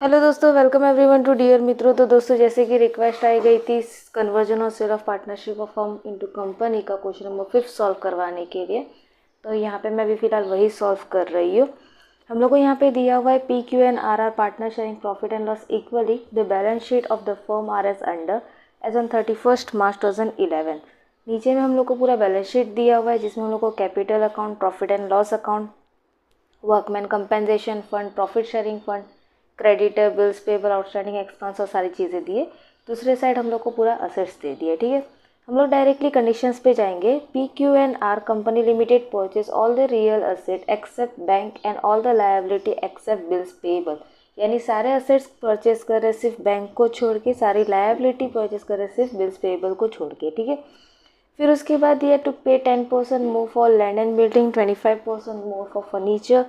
Hello दोस्तों, welcome everyone to dear मित्रों। तो दोस्तों, जैसे कि रिक्वेस्ट आई गई थी conversion of share of partnership of firm into company का क्वेश्चन नंबर 5 सॉल्व करवाने के लिए, तो यहाँ पे मैं भी फिलहाल वही सॉल्व कर रही हूँ। हम लोग को यहाँ पे दिया हुआ है P Q and R R partner sharing profit and loss equally the balance sheet of the firm are as under as on 31 March 2011। नीचे में हम लोग को पूरा बैलेंस शीट दिया हुआ है जिसमें हम लोग को capital account, profit and loss account, workman compensation fund, profit sharing fund, creditor, bills payable, outstanding expense और सारी चीज़ें दिए। दूसरे साइड हम लोग को पूरा असेट्स दे दिया। ठीक है, हम लोग डायरेक्टली कंडीशंस पे जाएंगे। P Q and R company limited purchase all the real asset except bank and all the liability except bills payable, यानी सारे असेट्स परचेज कर रहे सिर्फ बैंक को छोड़ के, सारी लायबिलिटी परचेज कर रहे सिर्फ बिल्स पेबल को छोड़ के। ठीक है, फिर उसके बाद ये to pay 10% more for land and building, 25% more for furniture,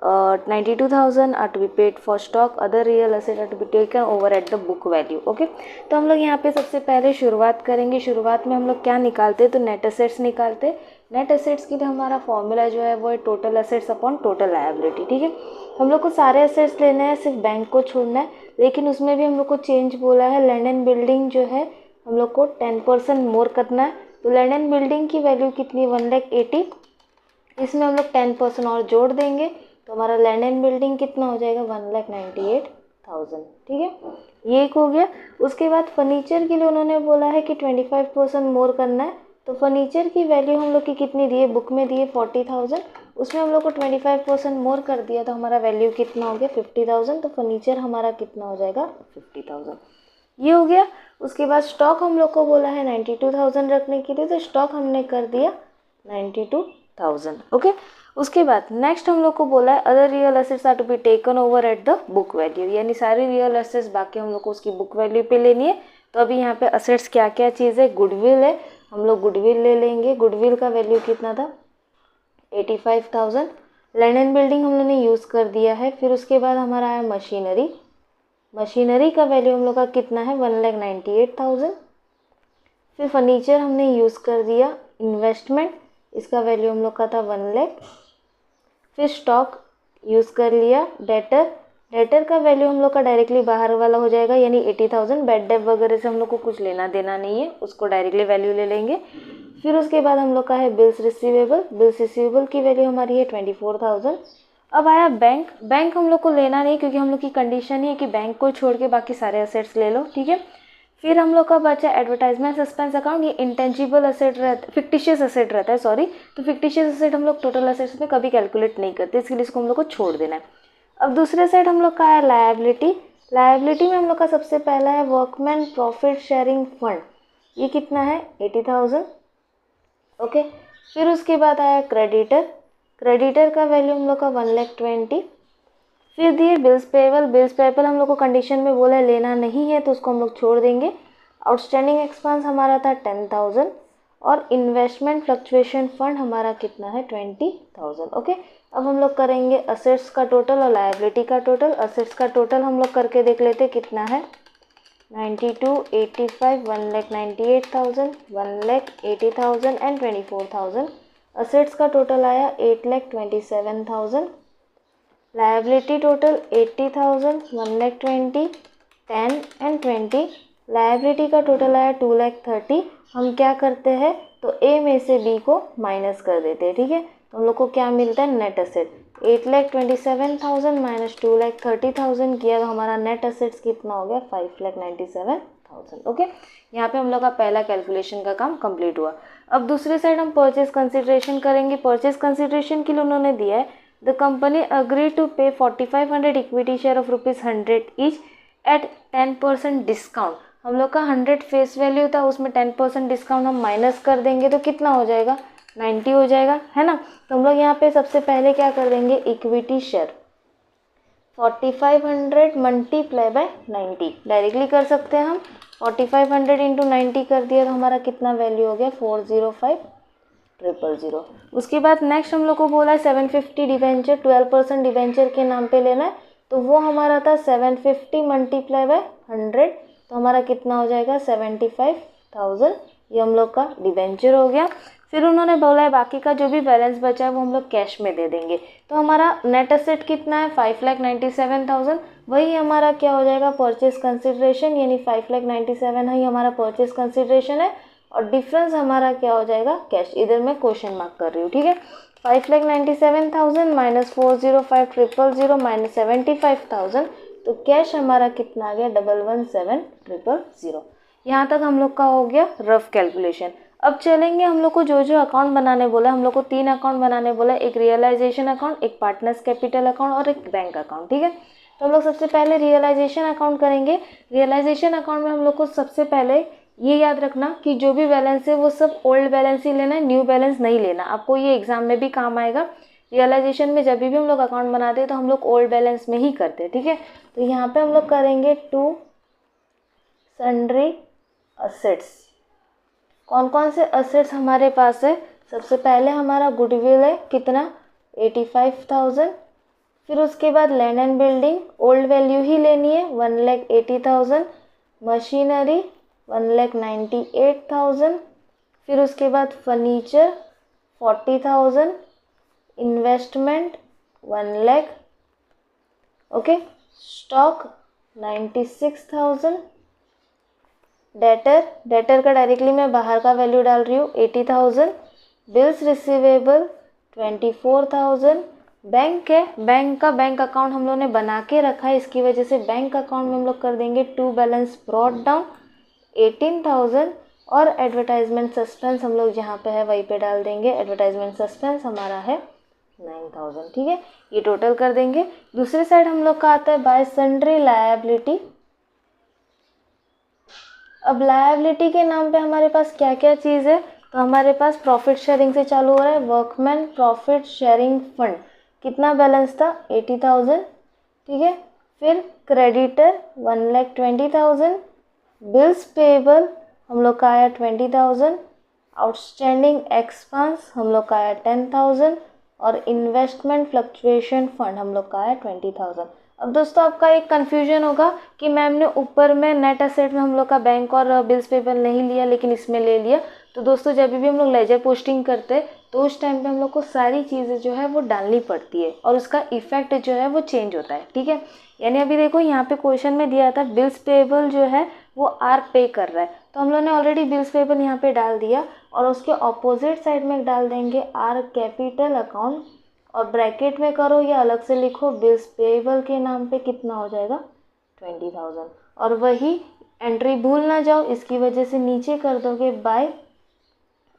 92,000 are to be paid for stock, other real asset are to be taken over at the book value. Okay, तो हम लोग यहाँ पे सबसे पहले शुरुआत करेंगे। शुरुआत में हम लोग क्या निकालते हैं, तो नेट एसेट्स निकालते। नेट एसेट्स के लिए हमारा फॉर्मूला जो है वो है total assets upon total liability. ठीक है, हम लोग को सारे एसेट्स लेने हैं, सिर्फ बैंक को छोड़ना है, लेकिन उसमें भी हम लोग को चेंज बोला है। लैंड एंड बिल्डिंग जो है हम लोग को 10% मोर करना है। तो लैंड एंड बिल्डिंग की वैल्यू कितनी, 1,80,000। इसमें हम लोग 10% और जोड़ देंगे तो हमारा लैंड एंड बिल्डिंग कितना हो जाएगा, 1,98,000। ठीक है, ये एक हो गया। उसके बाद फर्नीचर के लिए उन्होंने बोला है कि 25% मोर करना है। तो फर्नीचर की वैल्यू हम लोग की कितनी दी है, बुक में दी है 40,000, उसमें हम लोग को 25% मोर कर दिया तो हमारा वैल्यू कितना हो गया, 50,000। तो फर्नीचर हमारा कितना हो जाएगा, 50,000। ये हो गया। उसके बाद स्टॉक हम लोग को बोला है 92,000 रखने के लिए, तो स्टॉक हमने कर दिया 92,000। ओके, उसके बाद नेक्स्ट हम लोग को बोला है other real assets are to be taken over at the book value, यानी सारी रियल एसेट्स बाकी हम लोग को उसकी बुक वैल्यू पे लेनी है। तो अभी यहाँ पे एसेट्स क्या क्या चीज़ है, गुडविल है, हम लोग गुडविल ले लेंगे। गुडविल का वैल्यू कितना था, 85,000। लैंड एंड बिल्डिंग हम लोगों ने यूज़ कर दिया है। फिर उसके बाद हमारा आया मशीनरी। मशीनरी का वैल्यू हम लोग का कितना है, 1,98,000। फिर फर्नीचर हमने यूज़ कर दिया। इन्वेस्टमेंट, इसका वैल्यू हम लोग का था 1 लाख। फिर स्टॉक यूज़ कर लिया। डेटर का वैल्यू हम लोग का डायरेक्टली बाहर वाला हो जाएगा, यानी 80,000। बैड डेट वगैरह से हम लोग को कुछ लेना देना नहीं है, उसको डायरेक्टली वैल्यू ले लेंगे। फिर उसके बाद हम लोग का है बिल्स रिसीवेबल। बिल्स रिसीवेबल की वैल्यू हमारी है 24,000। अब आया बैंक। बैंक हम लोग को लेना नहीं क्योंकि हम लोग की कंडीशन ही है कि बैंक को छोड़ के बाकी सारे असेट्स ले लो। ठीक है, फिर हम लोग का बचा एडवर्टाइजमेंट सस्पेंस अकाउंट। ये इंटेंजिबल असेट रहता, फिक्टिशियस असेट रहता है, सॉरी। तो फिक्टिशियस असेट हम लोग टोटल असेट्स में कभी कैलकुलेट नहीं करते, इसके लिए इसको हम लोग को छोड़ देना है। अब दूसरे साइड हम लोग का है लायबिलिटी। लायबिलिटी में हम लोग का सबसे पहला है वर्कमैन प्रॉफिट शेयरिंग फंड, ये कितना है, 80,000। ओके, फिर उसके बाद आया क्रेडिटर। क्रेडिटर का वैल्यू हम लोग का 1,20,000। फिर दिए बिल्स पेबल। बिल्स पेबल हम लोग को कंडीशन में बोला है लेना नहीं है, तो उसको हम लोग छोड़ देंगे। आउटस्टैंडिंग एक्सपेंस हमारा था 10,000 और इन्वेस्टमेंट फ्लक्चुएशन फंड हमारा कितना है, 20,000। ओके, अब हम लोग करेंगे असेट्स का टोटल और लायबिलिटी का टोटल। असेट्स का टोटल हम लोग करके देख लेते कितना है, 92, 85, 1,98,000, 1,80,000 एंड 24,000। असेट्स का टोटल आया 8,27,000। Liability total 80,000, 1,20,000, 10 and 20। लायबिलिटी का टोटल आया 2,30,000। हम क्या करते हैं, तो ए में से बी को माइनस कर देते हैं। ठीक है, तो हम लोग को क्या मिलता है, नेट एसेट 8,27,000 माइनस 2,30,000 किया तो हमारा नेट एसेट्स कितना हो गया, 5,97,000। ओके, यहाँ पे हम लोग का पहला कैलकुलेशन का काम कंप्लीट हुआ। अब दूसरे साइड हम परचेज कंसिडरेशन करेंगे। परचेज कंसिडरेशन के लिए उन्होंने दिया है द कंपनी अग्री टू पे 4,500 equity share of ₹100 each eight 10% discount. हम लोग का 100 फेस वैल्यू था, उसमें 10% डिस्काउंट हम माइनस कर देंगे तो कितना हो जाएगा, 90 हो जाएगा, है ना। तो हम लोग यहाँ पे सबसे पहले क्या कर देंगे, equity share 4,500 multiply by 90 directly कर सकते हैं हम। 4,500 इंटू 90 कर दिया तो हमारा कितना वैल्यू हो गया, 405,000। उसके बाद नेक्स्ट हम लोग को बोला है 750 डिवेंचर, 12% डिवेंचर के नाम पे लेना है। तो वो हमारा था 750 मल्टीप्लाई बाय 100, तो हमारा कितना हो जाएगा, 75,000। ये हम लोग का डिवेंचर हो गया। फिर उन्होंने बोला है बाकी का जो भी बैलेंस बचा है वो हम लोग कैश में दे देंगे। तो हमारा नेट एसेट कितना है 5,97,000, वही हमारा क्या हो जाएगा परचेज कंसिडरेशन, यानी 5,97,000 ही हमारा परचेज कंसिडरेशन है और डिफरेंस हमारा क्या हो जाएगा कैश। इधर मैं क्वेश्चन मार्क कर रही हूँ, ठीक है। 5,97,000 माइनस 405,000 माइनस 75,000, तो कैश हमारा कितना आ गया 117,000। यहाँ तक हम लोग का हो गया रफ कैलकुलेशन। अब चलेंगे, हम लोग को जो जो अकाउंट बनाने बोला, हम लोग को 3 अकाउंट बनाने बोला, एक रियलाइजेशन अकाउंट, एक पार्टनर्स कैपिटल अकाउंट और एक बैंक अकाउंट, ठीक है। तो हम लोग सबसे पहले रियलाइजेशन अकाउंट करेंगे। रियलाइजेशन अकाउंट में हम लोग को सबसे पहले ये याद रखना कि जो भी बैलेंस है वो सब ओल्ड बैलेंस ही लेना है, न्यू बैलेंस नहीं लेना। आपको ये एग्जाम में भी काम आएगा। रियलाइजेशन में जब भी हम लोग अकाउंट बनाते हैं तो हम लोग ओल्ड बैलेंस में ही करते हैं, ठीक है। तो यहाँ पे हम लोग करेंगे टू सन्ड्री असेट्स। कौन कौन से असेट्स हमारे पास है, सबसे पहले हमारा गुडविल है कितना 85,000, फिर उसके बाद land and building old value ही लेनी है 1,80,000, मशीनरी 1,98,000, फिर उसके बाद furniture 40,000, investment 1 lakh, okay, stock 96,000, debtor का डायरेक्टली मैं बाहर का वैल्यू डाल रही हूँ 80,000, बिल्स रिसीवेबल 24,000, बैंक है, बैंक का बैंक अकाउंट हम लोग ने बना के रखा है, इसकी वजह से बैंक अकाउंट में हम लोग कर देंगे टू बैलेंस ब्रॉट डाउन 18,000 और एडवर्टाइजमेंट सस्पेंस हम लोग जहाँ पे है वहीं पे डाल देंगे, एडवर्टाइजमेंट सस्पेंस हमारा है 9,000, ठीक है। ये टोटल कर देंगे। दूसरे साइड हम लोग का आता है बाय सन्ड्री लायबिलिटी। अब लायबिलिटी के नाम पे हमारे पास क्या क्या चीज़ है, तो हमारे पास प्रॉफिट शेयरिंग से चालू हो रहा है वर्कमैन प्रॉफिट शेयरिंग फंड, कितना बैलेंस था 80,000, ठीक है। फिर क्रेडिटर 1,20,000, बिल्स पेएबल हम लोग का आया 20,000, आउटस्टैंडिंग एक्सपेंस हम लोग का आया 10,000 और इन्वेस्टमेंट फ्लक्चुएशन फंड हम लोग का आया 20,000। अब दोस्तों आपका एक कन्फ्यूजन होगा कि मैम ने ऊपर में नेट एसेट में हम लोग का बैंक और बिल्स पेबल नहीं लिया लेकिन इसमें ले लिया। तो दोस्तों जब भी हम लोग लेजर पोस्टिंग करते हैं तो उस टाइम पे हम लोग को सारी चीज़ें जो है वो डालनी पड़ती है और उसका इफेक्ट जो है वो चेंज होता है, ठीक है। यानी अभी देखो यहाँ पे क्वेश्चन में दिया था बिल्स पेबल जो है वो आर पे कर रहा है, तो हम लोग ने ऑलरेडी बिल्स पेबल यहाँ पे डाल दिया और उसके ऑपोजिट साइड में डाल देंगे आर कैपिटल अकाउंट और ब्रैकेट में करो या अलग से लिखो बिल्स पेएबल के नाम पे कितना हो जाएगा 20,000 और वही एंट्री भूल ना जाओ, इसकी वजह से नीचे कर दोगे बाय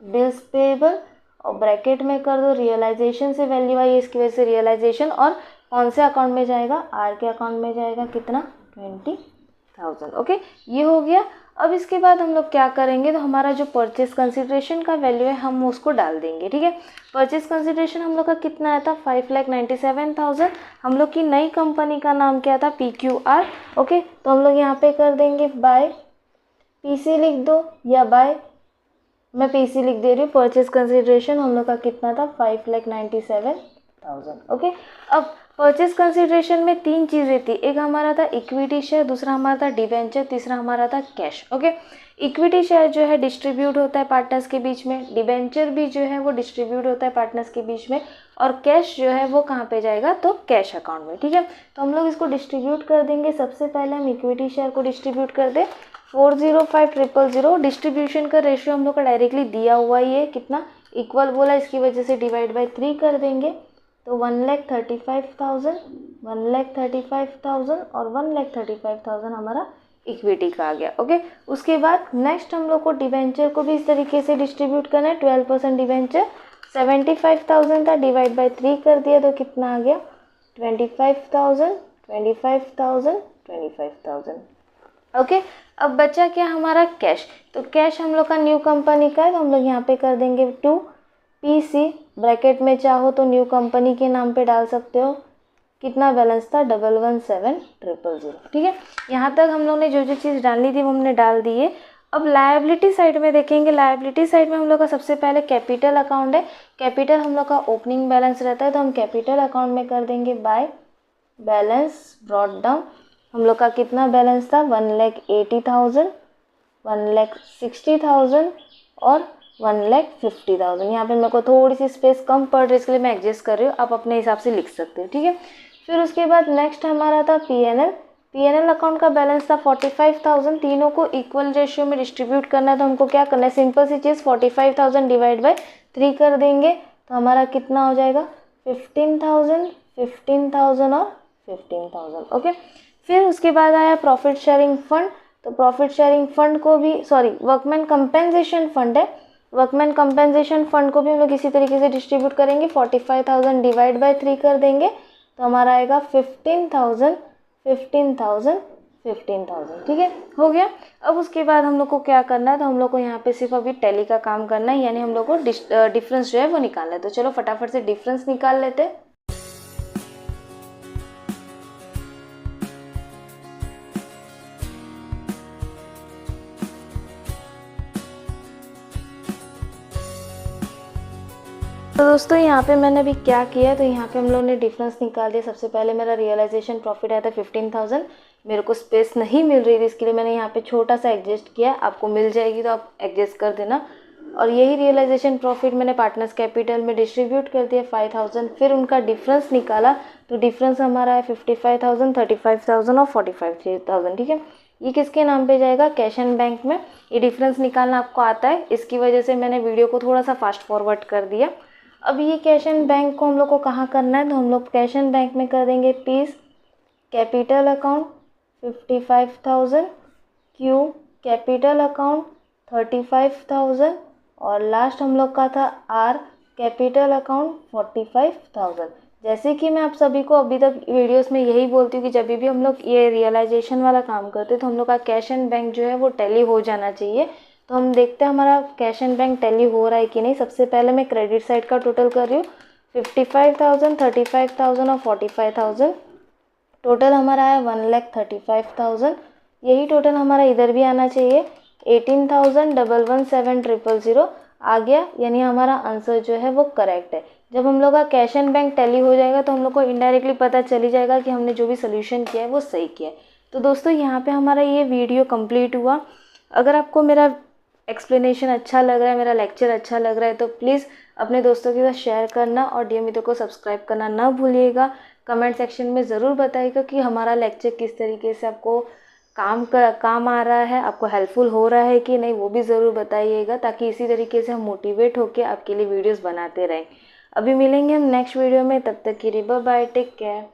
बिल्स पेएबल और ब्रैकेट में कर दो रियलाइजेशन से वैल्यू आई, इसकी वजह से रियलाइजेशन और कौन से अकाउंट में जाएगा आर के अकाउंट में जाएगा कितना 20,000, ओके। ये हो गया। अब इसके बाद हम लोग क्या करेंगे, तो हमारा जो परचेज कंसिडरेशन का वैल्यू है हम उसको डाल देंगे, ठीक है। परचेज कंसिडरेशन हम लोग का कितना आया था 5,97,000। हम लोग की नई कंपनी का नाम क्या था PQR, ओके। तो हम लोग यहाँ पे कर देंगे बाय PC लिख दो या बाय, मैं PC लिख दे रही हूँ। परचेज कंसिडरेशन हम लोग का कितना था 5,97,000, ओके। अब परचेज कंसिडरेशन में 3 चीज़ें थी, एक हमारा था इक्विटी शेयर, दूसरा हमारा था डिवेंचर, तीसरा हमारा था कैश, ओके। इक्विटी शेयर जो है डिस्ट्रीब्यूट होता है पार्टनर्स के बीच में, डिवेंचर भी जो है वो डिस्ट्रीब्यूट होता है पार्टनर्स के बीच में और कैश जो है वो कहाँ पे जाएगा तो कैश अकाउंट में, ठीक है। तो हम लोग इसको डिस्ट्रीब्यूट कर देंगे। सबसे पहले हम इक्विटी शेयर को डिस्ट्रीब्यूट कर दें 405,000। डिस्ट्रीब्यूशन का रेशियो हम लोग का डायरेक्टली दिया हुआ ही है, कितना इक्वल बोला, इसकी वजह से डिवाइड बाय 3 कर देंगे तो 1,35,000, 1,35,000 और 1,35,000 हमारा इक्विटी का आ गया, ओके। उसके बाद नेक्स्ट हम लोग को डिवेंचर को भी इस तरीके से डिस्ट्रीब्यूट करना है। 12% डिवेंचर 75,000 था, डिवाइड बाय 3 कर दिया तो कितना आ गया 25,000, 25,000, 25,000, ओके। अब बचा क्या हमारा कैश, तो कैश हम लोग का न्यू कंपनी का है तो हम लोग यहाँ पे कर देंगे 2 PC, ब्रैकेट में चाहो तो न्यू कंपनी के नाम पे डाल सकते हो, कितना बैलेंस था 117,000, ठीक है। यहाँ तक हम लोग ने जो जो चीज़ डालनी थी वो हमने डाल दी है। अब लायबिलिटी साइड में देखेंगे, लायबिलिटी साइड में हम लोग का सबसे पहले कैपिटल अकाउंट है। कैपिटल हम लोग का ओपनिंग बैलेंस रहता है तो हम कैपिटल अकाउंट में कर देंगे बाय बैलेंस ब्रॉट डाउन। हम लोग का कितना बैलेंस था 1,80,000, 1,60,000 और 1,50,000। यहाँ पे मेरे को थोड़ी सी स्पेस कम पड़ रही है, इसके लिए मैं एडजस्ट कर रही हूँ, आप अपने हिसाब से लिख सकते हो, ठीक है। फिर उसके बाद नेक्स्ट हमारा था पी एन एल अकाउंट का बैलेंस था 45,000। तीनों को इक्वल रेशियो में डिस्ट्रीब्यूट करना है, तो हमको क्या करना है, सिंपल सी चीज़ 45,000 डिवाइड बाय 3 कर देंगे, तो हमारा कितना हो जाएगा 15,000, 15,000 और 15,000, ओके। फिर उसके बाद आया प्रॉफिट शेयरिंग फंड। तो प्रॉफिट शेयरिंग फंड को भी वर्कमैन कंपेंसेशन फंड है, वर्कमैन कंपेंसेशन फंड को भी हम लोग इसी तरीके से डिस्ट्रीब्यूट करेंगे, 45,000 डिवाइड बाय 3 कर देंगे, तो हमारा आएगा 15,000, 15,000, 15,000, ठीक है, हो गया। अब उसके बाद हम लोग को क्या करना है, तो हम लोग को यहाँ पे सिर्फ अभी टैली का काम करना है, यानी हम लोग को डिफरेंस जो है वो निकालना है। तो चलो फटाफट से डिफरेंस निकाल लेते हैं। तो दोस्तों यहाँ पे मैंने अभी क्या किया है, तो यहाँ पे हम लोगों ने डिफरेंस निकाल दिया। सबसे पहले मेरा रियलाइजेशन प्रॉफिट आया था 15,000, मेरे को स्पेस नहीं मिल रही थी, इसके लिए मैंने यहाँ पे छोटा सा एडजस्ट किया, आपको मिल जाएगी तो आप एडजस्ट कर देना। और यही रियलाइजेशन प्रॉफिट मैंने पार्टनर्स कैपिटल में डिस्ट्रीब्यूट कर दिया 5,000। फिर उनका डिफरेंस निकाला, तो डिफरेंस हमारा है 55,000, 35,000 और 45,000, ठीक है। ये किसके नाम पे जाएगा, कैश एंड बैंक में। ये डिफरेंस निकालना आपको आता है, इसकी वजह से मैंने वीडियो को थोड़ा सा फास्ट फॉरवर्ड कर दिया। अब ये कैश एंड बैंक को हम लोग को कहाँ करना है, तो हम लोग कैश एंड बैंक में कर देंगे piece capital account 55,000, Q capital account 35,000 और लास्ट हम लोग का था आर कैपिटल अकाउंट 45,000। जैसे कि मैं आप सभी को अभी तक वीडियोस में यही बोलती हूँ कि जब भी हम लोग ये रियलाइजेशन वाला काम करते हैं तो हम लोग का कैश एंड बैंक जो है वो टैली हो जाना चाहिए। तो हम देखते हैं हमारा कैश एंड बैंक टैली हो रहा है कि नहीं। सबसे पहले मैं क्रेडिट साइड का टोटल कर रही हूँ, 55,000, 35,000 और 45,000। टोटल हमारा है 1,35,000। यही टोटल हमारा इधर भी आना चाहिए, 18,117,000 आ गया, यानी हमारा आंसर जो है वो करेक्ट है। जब हम लोग का कैश एंड बैंक टैली हो जाएगा तो हम लोग को इनडायरेक्टली पता चली जाएगा कि हमने जो भी सोल्यूशन किया है वो सही किया है। तो दोस्तों यहाँ पे हमारा ये वीडियो कंप्लीट हुआ। अगर आपको मेरा एक्सप्लेनेशन अच्छा लग रहा है, मेरा लेक्चर अच्छा लग रहा है, तो प्लीज़ अपने दोस्तों के साथ शेयर करना और डियर मित्रों को सब्सक्राइब करना ना भूलिएगा। कमेंट सेक्शन में ज़रूर बताइएगा कि हमारा लेक्चर किस तरीके से आपको काम आ रहा है, आपको हेल्पफुल हो रहा है कि नहीं, वो भी ज़रूर बताइएगा, ताकि इसी तरीके से हम मोटिवेट होकर आपके लिए वीडियोज़ बनाते रहें। अभी मिलेंगे हम नेक्स्ट वीडियो में, तब तक के लिए बाय बाय, टेक केयर।